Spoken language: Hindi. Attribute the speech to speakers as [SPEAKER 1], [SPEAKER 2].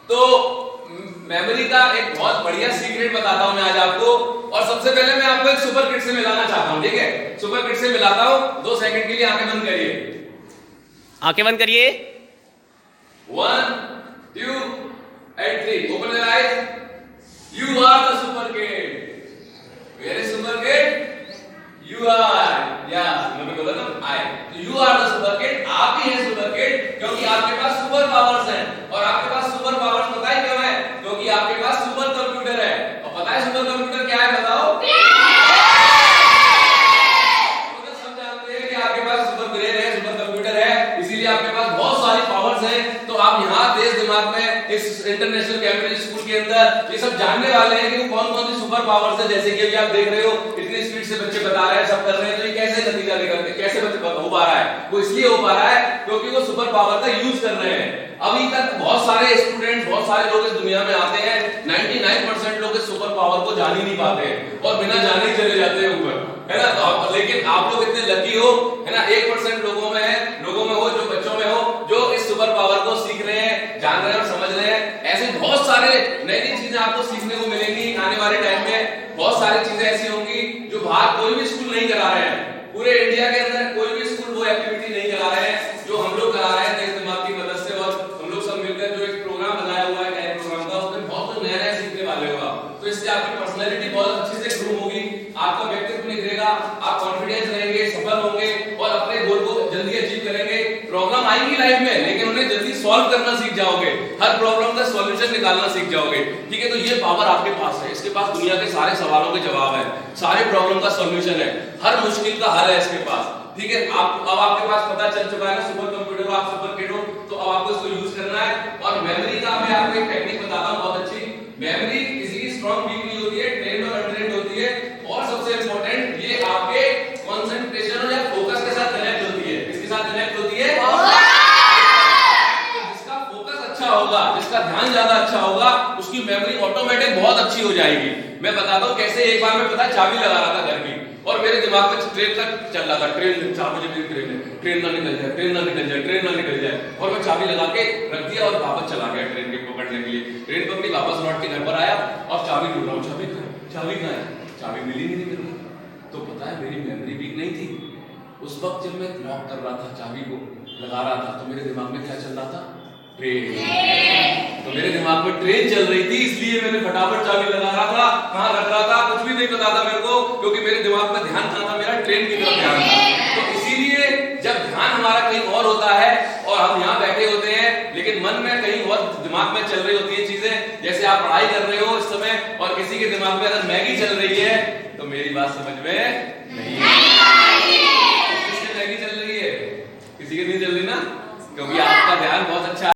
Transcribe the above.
[SPEAKER 1] तो मेमोरी का एक बहुत बढ़िया सीक्रेट बताता हूं मैं आज आपको। और सबसे पहले मैं आपको एक सुपर किट से मिलाना चाहता हूं, ठीक है? सुपर किट से मिलाता हूं। 2 सेकंड के लिए आंखें बंद करिए।
[SPEAKER 2] आंखें बंद करिए।
[SPEAKER 1] 1 2 and 3 open your eyes. You are the super kid. Where is super kid? You are. Yeah, मैं बोला ना I. तो you are the super kid. आप ही हैं super kid क्योंकि आपके पास सुपर पावर्स हैं। और आपके पास सुपर पावर्स पता है क्यों है? क्योंकि आपके पास सुपर कंप्यूटर है। और पता है सुपर कंप्यूटर क्या है? बताओ। तो सब जानते हैं कि आपके पास सुपर ब्रेन है, सुपर कंप्यूटर है, इसीलिए आपके पास बहुत सारी पावर्स हैं। तो आप यहाँ तेज दिमाग में इस इंटरनेशनल कैम्ब्रिज स्कूल के अंदर ये सब जानने वाले हैं कि वो कौन कौन सी सुपर पावर्स है। जैसे कि अभी आप देख रहे हो इतनी स्पीड से बच्चे बता रहे हैं, सब कर रहे हैं, तो ये कैसे नतीजा निकलते, कैसे हो पा रहा है? वो इसलिए हो पा रहा है क्योंकि वो सुपर पावर का यूज कर रहे हैं। अभी तक बहुत सारे स्टूडेंट्स, बहुत सारे लोग इस दुनिया में आते हैं, 99% लोग इस सुपर पावर को जान ही नहीं पाते हैं और बिना जाने ही चले जाते हैं ऊपर, है ना? तो लेकिन आप लोग इतने लकी हो, है ना? 1% लोगों में है, लोगों में हो, जो बच्चों में हो, जो इस सुपर पावर को सीख रहे हैं, जान रहे हैं और समझ रहे हैं। ऐसे बहुत सारे नई नई चीजें आपको सीखने को मिलेंगी आने वाले टाइम में। बहुत सारी चीजें ऐसी होंगी जो बाहर कोई भी स्कूल नहीं करा रहे हैं। पूरे इंडिया के अंदर कोई भी स्कूल वो एक्टिविटी नहीं करा रहे हैं जो हम लोग करा रहे हैं तेज दिमाग की मदद से। और हम लोग सब मिलकर जो एक प्रोग्राम बनाया हुआ है कैरियर प्रोग्राम का, उसमें बहुत कुछ नया नया सीखने वाले हो आप। तो इससे आपकी पर्सनैलिटी बहुत अच्छे से ग्रो होगी, आपका व्यक्तित्व निखरेगा, आप कॉन्फिडेंस रहेंगे, सफल होंगे और अपने गोल को जल्दी अचीव करेंगे। प्रॉब्लम आएंगी लाइफ में लेकिन उन्हें जल्दी सॉल्व करना सीख जाओगे, हर प्रॉब्लम का सॉल्यूशन निकालना सीख जाओगे, ठीक है? तो ये पावर आपके पास है, इसके पास दुनिया के सारे सवालों के जवाब है, सारे प्रॉब्लम का सॉल्यूशन है, हर मुश्किल का हल है इसके पास, ठीक है? अब आपके पास पता चल चुका है ना सुपर कंप्यूटर हो, आप सुपर किड हो, तो अब आपको इसको यूज करना है। और मेमोरी का मैं आपको एक टेक्निक बताता हूं बहुत अच्छी। मेमोरी इजीली स्ट्रांग वीक नहीं होती है, ट्रेंड और अनट्रेंड होती है। और सबसे इंपॉर्टेंट ये आपके कंसंट्रेशन या फोकस के साथ कनेक्ट होती है। किसके साथ कनेक्ट होती है? जिसका फोकस अच्छा होगा, जिसका ध्यान ज्यादा अच्छा होगा, उसकी मेमोरी ऑटोमेटिक बहुत अच्छी हो जाएगी। मैं बताता हूं कैसे। एक बार मैं पता चाबी लगा रहा था घर की और मेरे दिमाग में ट्रेन तक चल रहा था, ट्रेन 4 बजे मेरी ट्रेन है, ट्रेन ना निकल जाए, ट्रेन ना निकल जाए, ट्रेन ना निकल जाए। और मैं चाबी लगा के रख दिया और वापस चला गया ट्रेन के पकड़ने के लिए। ट्रेन पकड़ी, वापस लौट के घर पर आया और चाबी ढूंढ रहा हूँ, चाबी कहाँ है? चाबी मिली नहीं मेरे को। तो पता है मेरी मेमोरी वीक नहीं थी। उस वक्त जब मैं लॉक कर रहा था, चाबी को लगा रहा था, तो मेरे दिमाग में क्या चल रहा था? ट्रेन। तो मेरे दिमाग में ट्रेन चल रही थी, इसलिए मैंने फटाफट चाबी लगा रहा था। कहाँ रख रहा था कुछ भी नहीं पता था मेरे को, क्योंकि मेरे दिमाग में ध्यान कहाँ था? मेरा ट्रेन की तरफ ध्यान था। तो इसीलिए जब ध्यान हमारा कहीं और होता है और हम यहाँ बैठे होते हैं लेकिन मन में कहीं और दिमाग में चल रही होती है चीजें, जैसे आप पढ़ाई कर रहे हो इस समय और किसी के दिमाग में अगर मैगी चल रही है, तो मेरी बात समझ में नहीं है। किससे मैगी चल रही है? किसी की नहीं चल रही ना, क्योंकि आपका ध्यान बहुत अच्छा